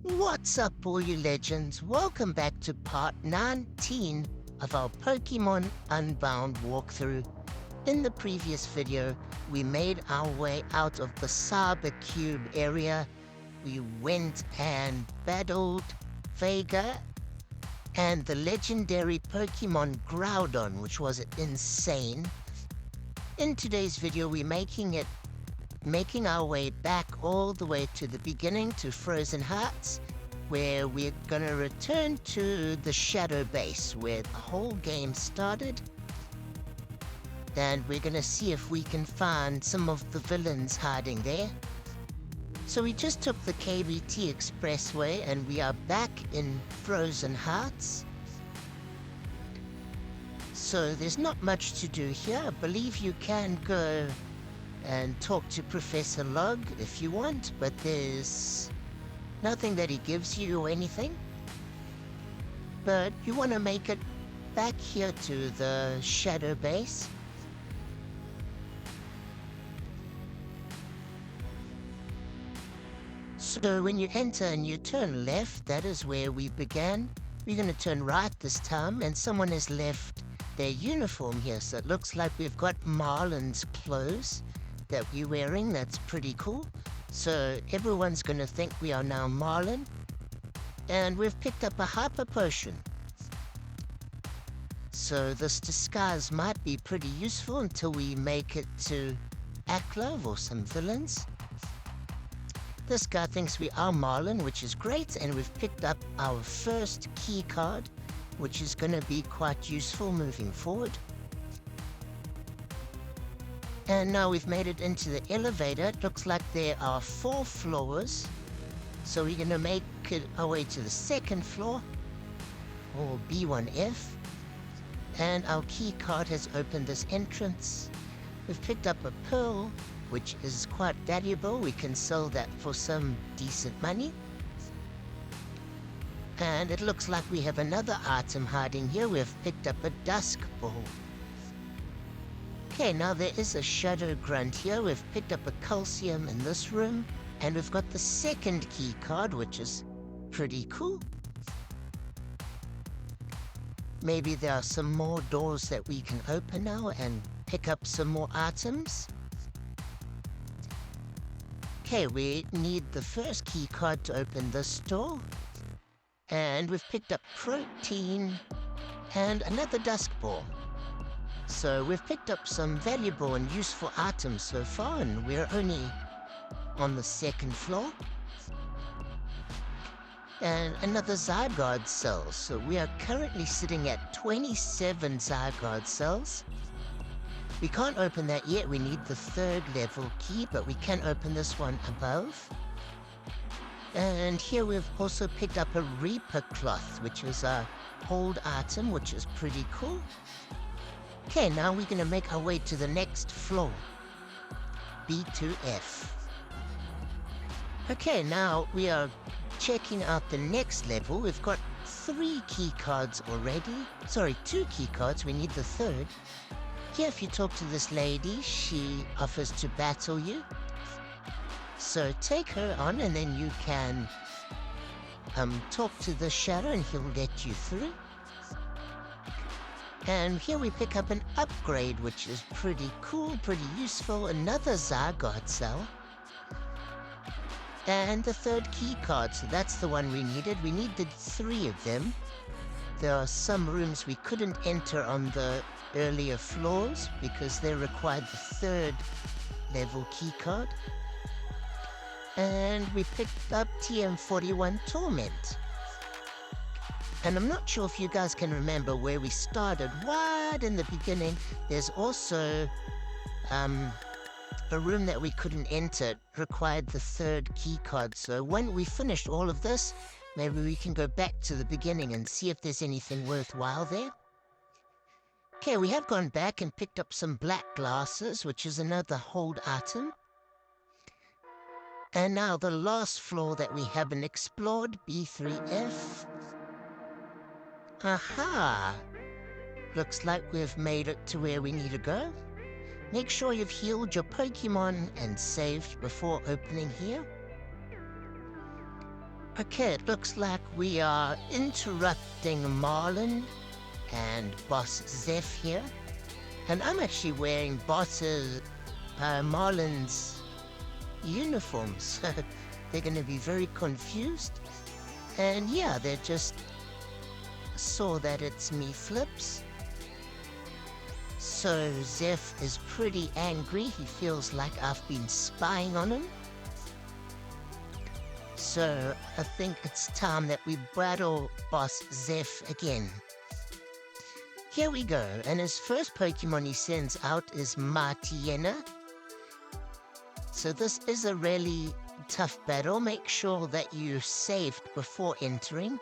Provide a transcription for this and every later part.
What's up, all you legends? Welcome back to part 19 of our Pokemon Unbound walkthrough. In the previous video, we made our way out of the Cyber Cube area. We went and battled Vega and the legendary Pokemon Groudon, which was insane. In today's video, we're making our way back all the way to the beginning to Frozen Hearts, where we're gonna return to the Shadow Base where the whole game started. And we're gonna see if we can find some of the villains hiding there. So we just took the KBT Expressway and we are back in Frozen Hearts. So there's not much to do here. I believe you can go and talk to Professor Log if you want, but there's nothing that he gives you or anything. But you want to make it back here to the Shadow Base. So when you enter and you turn left, that is where we began. We're going to turn right this time, and someone has left their uniform here, so it looks like we've got Marlin's clothes that we're wearing. That's pretty cool. So everyone's going to think we are now Marlin. And we've picked up a Hyper Potion. So this disguise might be pretty useful until we make it to Aklov or some villains. This guy thinks we are Marlin, which is great, and we've picked up our first key card, which is going to be quite useful moving forward. And now we've made it into the elevator. It looks like there are 4 floors. So we're going to make it our way to the 2nd floor, or B1F. And our key card has opened this entrance. We've picked up a pearl, which is quite valuable. We can sell that for some decent money. And it looks like we have another item hiding here. We've picked up a Dusk Ball. Okay, now there is a Shadow Grunt here. We've picked up a Calcium in this room. And we've got the 2nd key card, which is pretty cool. Maybe there are some more doors that we can open now and pick up some more items. Okay, we need the first key card to open this door. And we've picked up Protein and another Dusk Ball. So we've picked up some valuable and useful items so far, and we're only on the 2nd floor. And another Zygarde cell. So we are currently sitting at 27 Zygarde cells. We can't open that yet. We need the 3rd level key, but we can open this one above. And here we've also picked up a Reaper Cloth, which is a hold item, which is pretty cool. Okay, now we're going to make our way to the next floor, B2F. Okay, now we are checking out the next level. We've got 3 key cards already. Sorry, 2 key cards. We need the 3rd. Here, if you talk to this lady, she offers to battle you. So take her on, and then you can talk to the Shadow, and he'll let you through. And here we pick up an upgrade, which is pretty cool, pretty useful. Another Zygarde cell. And the 3rd key card, so that's the one we needed. We needed 3 of them. There are some rooms we couldn't enter on the earlier floors because they required the 3rd level key card. And we picked up TM41 Torment. And I'm not sure if you guys can remember where we started. Right in the beginning, there's also a room that we couldn't enter. It required the 3rd key card. So when we finished all of this, maybe we can go back to the beginning and see if there's anything worthwhile there. Okay, we have gone back and picked up some black glasses, which is another hold item. And now the last floor that we haven't explored, B3F. Aha! Looks like we've made it to where we need to go. Make sure you've healed your Pokemon and saved before opening here. Okay, it looks like we are interrupting Marlin and Boss Zeph here. And I'm actually wearing Marlin's uniforms. They're going to be very confused. And yeah, they just saw that it's me flips. So Zeph is pretty angry. He feels like I've been spying on him. So I think it's time that we battle Boss Zeph again. Here we go, and his first Pokemon he sends out is Martiena. So this is a really tough battle. Make sure that you saved before entering,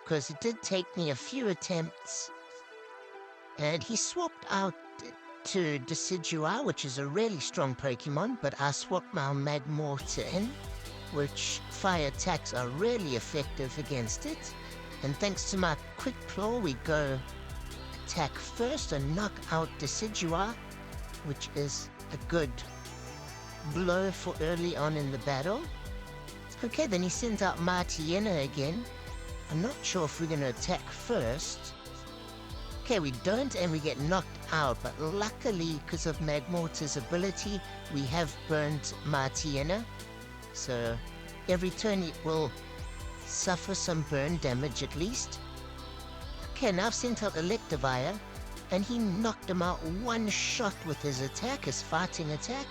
because it did take me a few attempts. And he swapped out to Decidueye, which is a really strong Pokemon, but I swapped my Magmortar in, which fire attacks are really effective against it. And thanks to my Quick Claw, we go attack first and knock out Decidueye, which is a good blow for early on in the battle. Okay, then he sends out Martiena again. I'm not sure if we're going to attack first. Okay, we don't, and we get knocked out, but luckily, because of Magmortar's ability, we have burnt Martiena. So every turn it will suffer some burn damage at least. Okay, now I've sent out Electivire, and he knocked him out one shot with his attack, his fighting attack.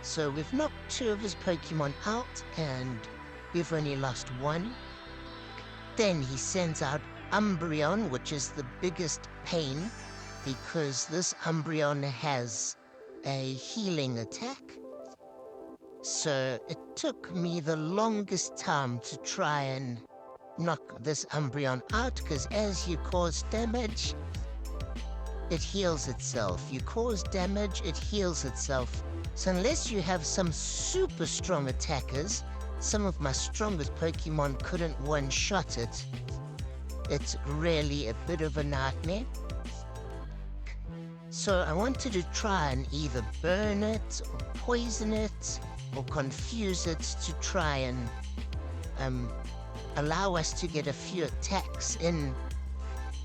So we've knocked 2 of his Pokemon out, and we've only lost 1. Then he sends out Umbreon, which is the biggest pain, because this Umbreon has a healing attack. So it took me the longest time to try and knock this Umbreon out, because as you cause damage, it heals itself. You cause damage, it heals itself. So unless you have some super strong attackers, some of my strongest Pokemon couldn't one-shot it. It's really a bit of a nightmare. So I wanted to try and either burn it, or poison it, or confuse it to try and allow us to get a few attacks in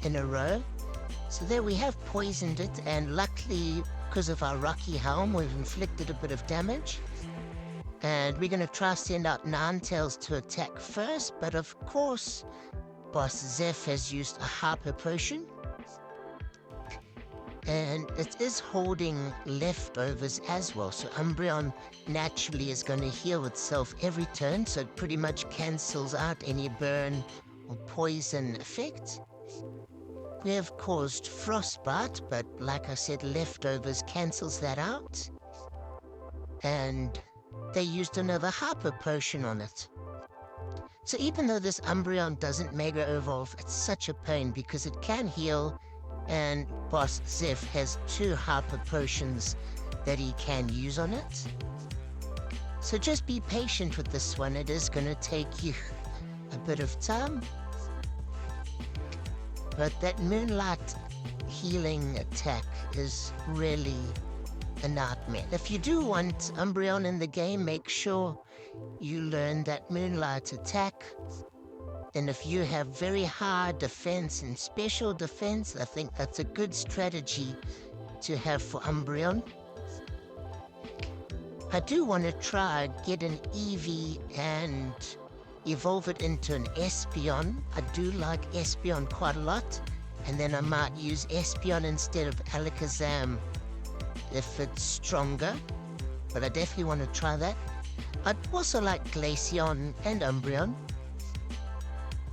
a row. So there we have poisoned it, and luckily, because of our Rocky Helm, we've inflicted a bit of damage. And we're going to try to send out Ninetales to attack first, but of course, Boss Zeph has used a Hyper Potion. And it is holding leftovers as well, so Umbreon naturally is going to heal itself every turn, so it pretty much cancels out any burn or poison effect. We have caused Frostbite, but like I said, leftovers cancels that out. And they used another Hyper Potion on it. So even though this Umbreon doesn't Mega Evolve, it's such a pain because it can heal, and Boss Zeph has 2 Hyper Potions that he can use on it. So just be patient with this one. It is going to take you a bit of time. But that Moonlight healing attack is really a nightmare. If you do want Umbreon in the game, make sure you learn that Moonlight attack. And if you have very high defense and special defense, I think that's a good strategy to have for Umbreon. I do want to try get an Eevee and evolve it into an Espeon. I do like Espeon quite a lot. And then I might use Espeon instead of Alakazam if it's stronger. But I definitely want to try that. I'd also like Glaceon and Umbreon.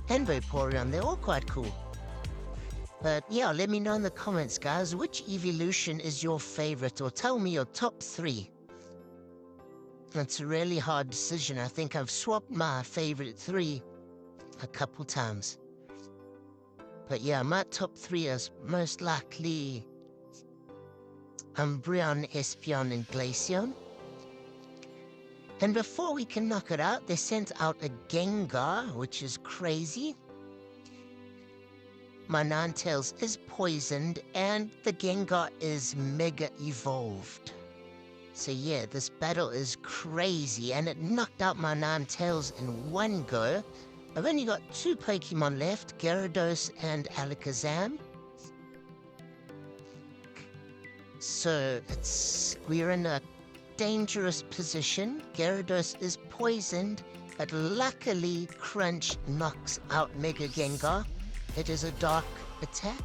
And Vaporeon, they're all quite cool. But yeah, let me know in the comments, guys, which evolution is your favorite, or tell me your top 3. It's a really hard decision. I think I've swapped my favorite 3 a couple times. But yeah, my top 3 is most likely Umbreon, Espeon, and Glaceon. And before we can knock it out, they sent out a Gengar, which is crazy. my Ninetales is poisoned and the Gengar is mega evolved. So yeah, this battle is crazy and it knocked out my Ninetales in one go. I've only got 2 Pokemon left, Gyarados and Alakazam. So we're in a dangerous position. Gyarados is poisoned, but luckily Crunch knocks out Mega Gengar. It is a dark attack.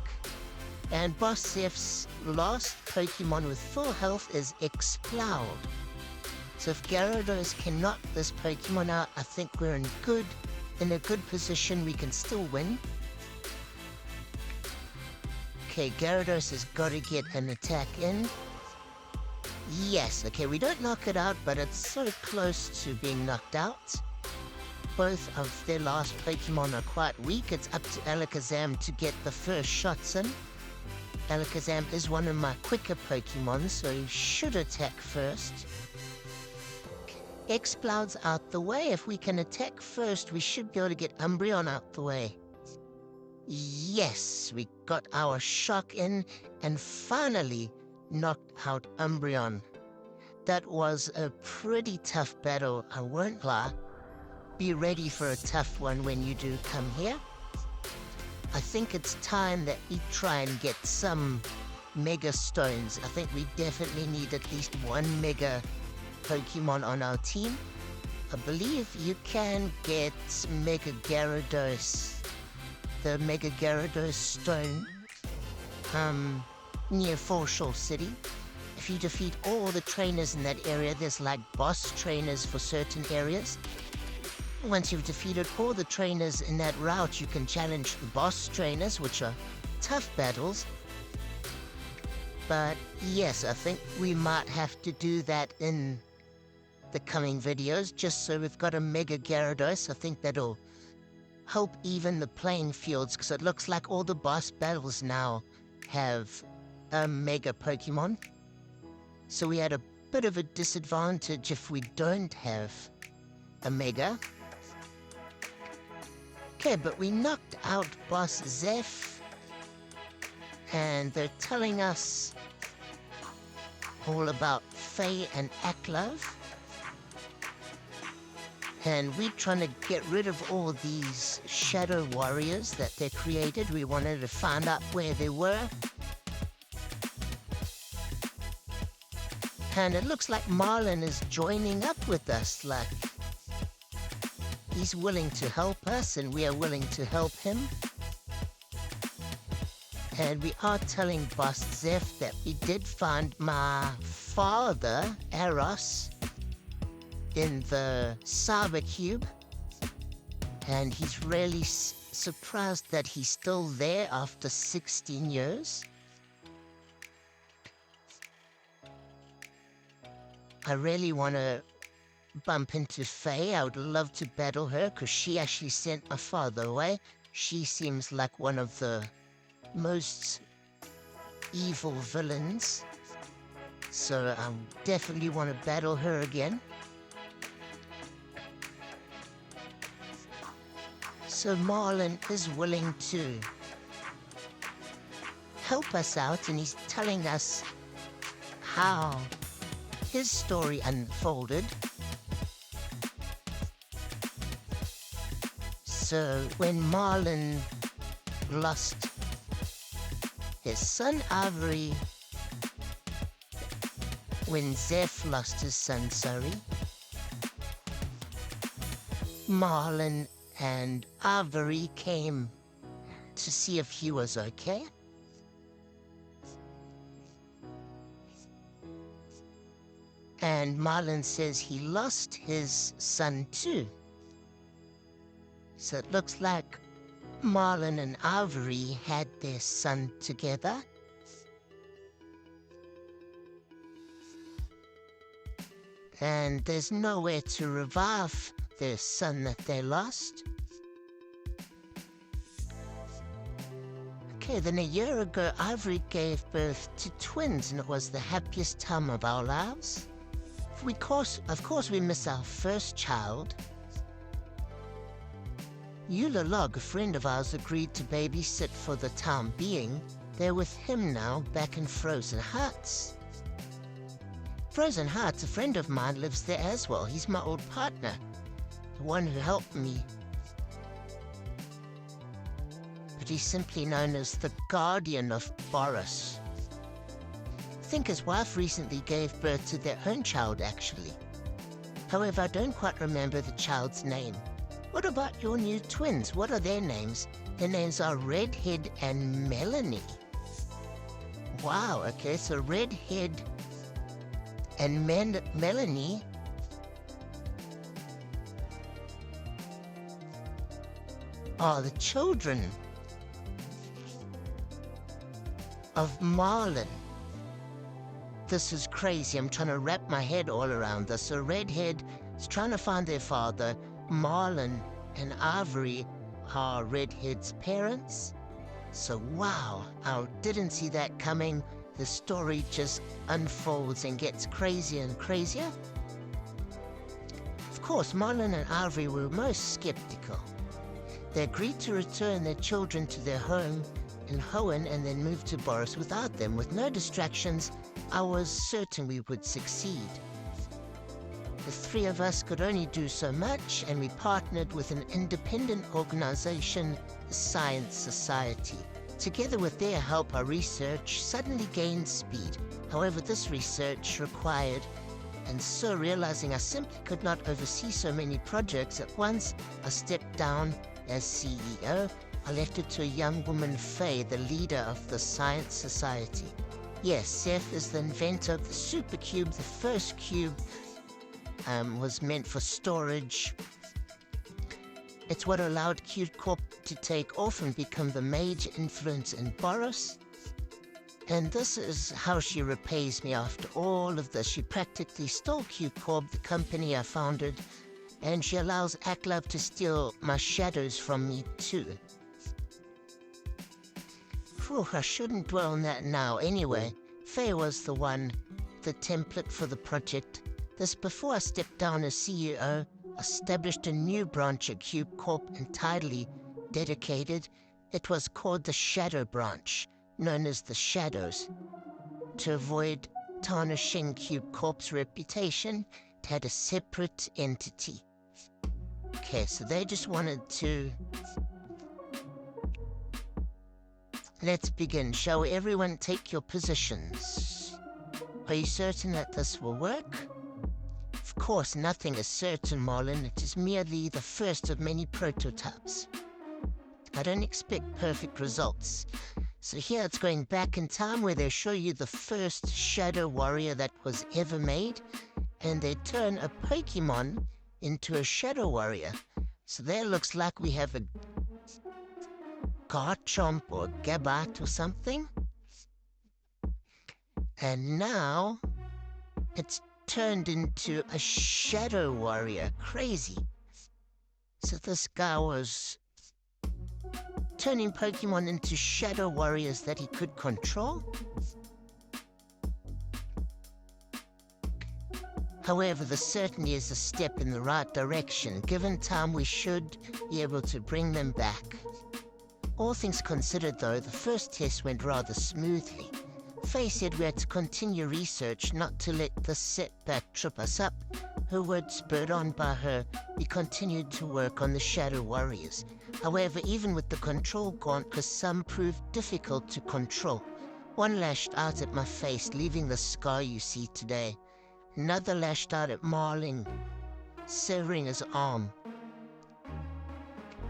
And Boss Zeph's last Pokemon with full health is Exploud. So if Gyarados can knock this Pokemon out, I think we're in a good position. We can still win. Okay, Gyarados has got to get an attack in. Yes, okay, we don't knock it out, but it's so close to being knocked out. Both of their last Pokemon are quite weak. It's up to Alakazam to get the first shots in. Alakazam is one of my quicker Pokemon, so he should attack first. Exploud's out the way. If we can attack first, we should be able to get Umbreon out the way. Yes, we got our shock in and finally knocked out Umbreon. That was a pretty tough battle, I won't lie. Be ready for a tough one when you do come here. I think it's time that we try and get some Mega Stones. I think we definitely need at least 1 Mega Pokemon on our team. I believe you can get Mega Gyarados, the Mega Gyarados Stone, near Foreshore City. If you defeat all the trainers in that area, there's like boss trainers for certain areas. Once you've defeated all the trainers in that route, you can challenge the boss trainers, which are tough battles. But yes, I think we might have to do that in the coming videos, just so we've got a Mega Gyarados. I think that'll help even the playing fields, because it looks like all the boss battles now have a Mega Pokemon. So we had a bit of a disadvantage if we don't have a Mega. Okay, but we knocked out Boss Zeph, and they're telling us all about Faye and Aklov. And we're trying to get rid of all these shadow warriors that they created. We wanted to find out where they were. And it looks like Marlin is joining up with us, like he's willing to help us and we are willing to help him. And we are telling Boss Zeph that we did find my father, Eros, in the Cyber Cube. And he's really surprised that he's still there after 16 years. I really want to bump into Faye. I would love to battle her because she actually sent my father away. She seems like one of the most evil villains. So I definitely want to battle her again. So Marlin is willing to help us out, and he's telling us how his story unfolded. So when Marlin lost his son Avery, when Zeph lost his son, Marlin and Avery came to see if he was okay. And Marlin says he lost his son too. So it looks like Marlin and Avery had their son together. And there's nowhere to revive their son that they lost. Okay, then a year ago, Avery gave birth to twins, and it was the happiest time of our lives. Of course, we miss our first child. Log, a friend of ours, agreed to babysit for the time being. They're with him now, back in Frozen Hearts. Frozen Hearts, a friend of mine, lives there as well. He's my old partner, the one who helped me. But he's simply known as the guardian of Boris. I think his wife recently gave birth to their own child, actually. However, I don't quite remember the child's name. What about your new twins? What are their names? Their names are Redhead and Melanie. Wow, okay, so Redhead and Melanie are the children of Marlin. This is crazy. I'm trying to wrap my head all around this. So Redhead is trying to find their father. Marlin and Ivory are Redhead's parents. So wow, I didn't see that coming. The story just unfolds and gets crazier and crazier. Of course, Marlin and Ivory were most skeptical. They agreed to return their children to their home in Hoenn and then move to Boris without them. With no distractions, I was certain we would succeed. The three of us could only do so much, and we partnered with an independent organization, the Science Society. Together with their help, our research suddenly gained speed. However, this research required, and so realizing I simply could not oversee so many projects at once, I stepped down as CEO. I left it to a young woman, Faye, the leader of the Science Society. Yes, Zeph is the inventor of the Super Cube. The first cube was meant for storage. It's what allowed Cube Corp to take off and become the major influence in Boris. And this is how she repays me after all of this. She practically stole Cube Corp, the company I founded, and she allows Aklov to steal my shadows from me too. Phew, I shouldn't dwell on that now. Anyway, Faye was the template for the project. This before I stepped down as CEO, established a new branch at Cube Corp entirely dedicated. It was called the Shadow Branch, known as the Shadows. To avoid tarnishing Cube Corp's reputation, it had a separate entity. Okay, so they just wanted to... Let's begin. Shall everyone take your positions? Are you certain that this will work? Of course, nothing is certain, Marlin. It is merely the first of many prototypes. I don't expect perfect results. So here it's going back in time where they show you the first Shadow Warrior that was ever made, and they turn a Pokemon into a Shadow Warrior. So there looks like we have a Garchomp or Gabat or something. And now it's turned into a Shadow Warrior. Crazy. So this guy was turning Pokemon into Shadow Warriors that he could control. However, this certainly is a step in the right direction. Given time, we should be able to bring them back. All things considered, though, the first test went rather smoothly. Faye said we had to continue research, not to let this setback trip us up. Her words spurred on by her, we continued to work on the Shadow Warriors. However, even with the control gaunt, some proved difficult to control. One lashed out at my face, leaving the scar you see today. Another lashed out at Marlin, severing his arm.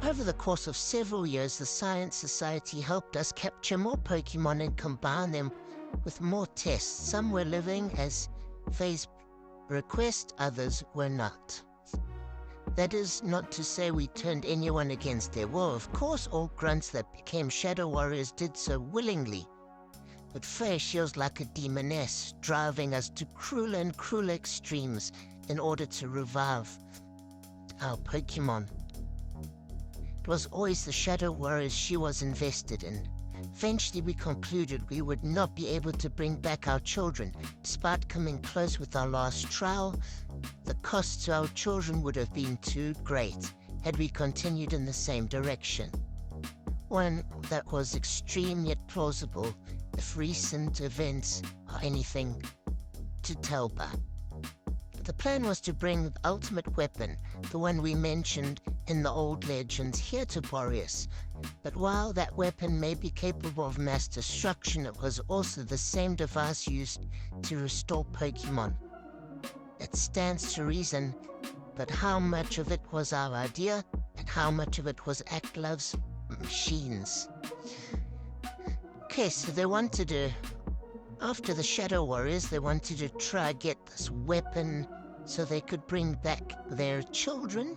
Over the course of several years, the Science Society helped us capture more Pokemon and combine them with more tests. Some were living as Faye's request, others were not. That is not to say we turned anyone against their will. Of course, all grunts that became Shadow Warriors did so willingly. But Faye feels like a demoness, driving us to crueler and crueler extremes in order to revive our Pokemon. It was always the Shadow Warriors she was invested in. Eventually we concluded we would not be able to bring back our children. Despite coming close with our last trial, the cost to our children would have been too great. had we continued in the same direction. One that was extreme yet plausible if recent events are anything to tell by. The plan was to bring the ultimate weapon, the one we mentioned in the old legends, here to Boreas. But while that weapon may be capable of mass destruction, it was also the same device used to restore Pokemon. It stands to reason, but how much of it was our idea, and how much of it was Actlove's machines? Okay, so they wanted to, after the Shadow Warriors, they wanted to try get this weapon so they could bring back their children.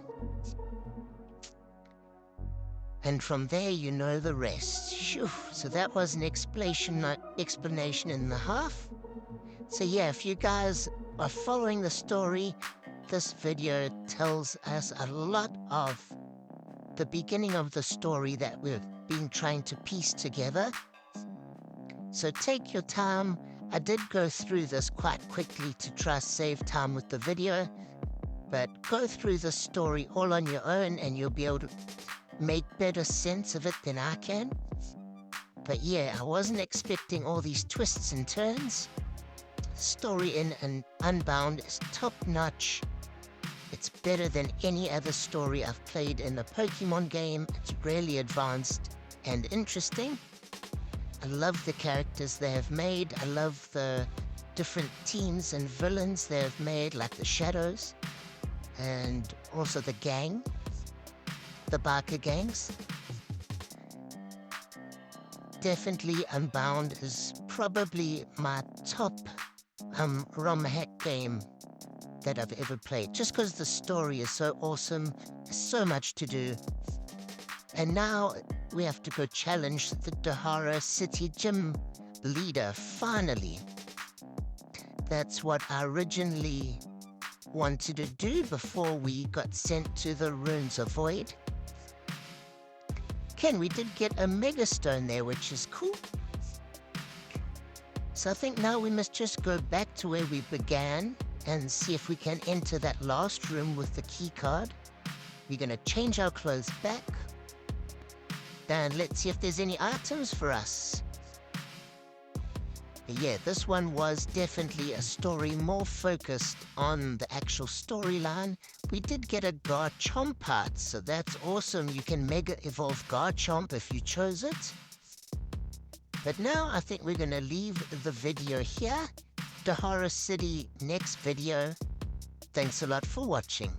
And from there, you know the rest. Phew. So that was an explanation and a half. So yeah, if you guys are following the story, this video tells us a lot of the beginning of the story that we've been trying to piece together. So take your time. I did go through this quite quickly to try save time with the video, but go through the story all on your own and you'll be able to make better sense of it than I can. But yeah, I wasn't expecting all these twists and turns. The story in Unbound is top-notch. It's better than any other story I've played in a Pokemon game. It's really advanced and interesting. I love the characters they have made. I love the different teams and villains they have made, like the Shadows, and also the gang, the biker gangs. Definitely Unbound is probably my top ROM hack game that I've ever played, just because the story is so awesome, there's so much to do. And now we have to go challenge the Dahara City Gym leader, finally. That's what I originally wanted to do before we got sent to the Ruins of Void. Ken, we did get a Mega Stone there, which is cool. So I think now we must just go back to where we began and see if we can enter that last room with the key card. We're going to change our clothes back. And let's see if there's any items for us. But yeah, this one was definitely a story more focused on the actual storyline. We did get a Garchomp part, so that's awesome. You can Mega Evolve Garchomp if you chose it. But now I think we're going to leave the video here. Dahara City next video. Thanks a lot for watching.